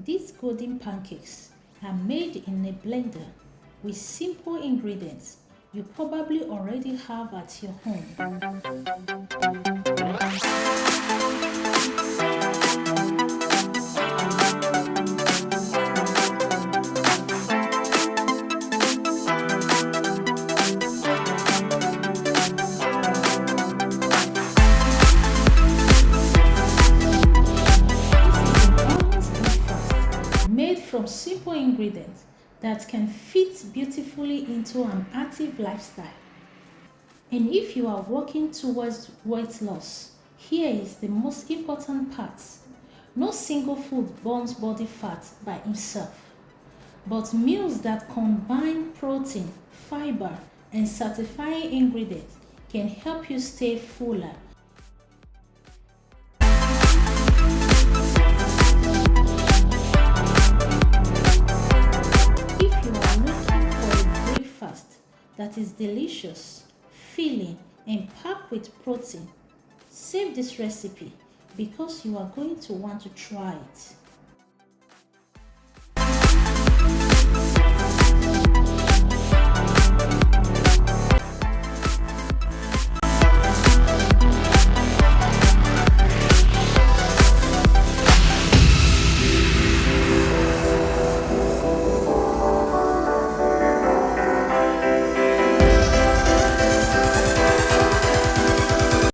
These golden pancakes are made in a blender with simple ingredients you probably already have at your home. Made from simple ingredients that can fit beautifully into an active lifestyle. And if you are working towards weight loss, here is the most important part. No single food burns body fat by itself, but meals that combine protein, fiber, and satisfying ingredients can help you stay fuller. That is delicious, filling, and packed with protein. Save this recipe because you are going to want to try it.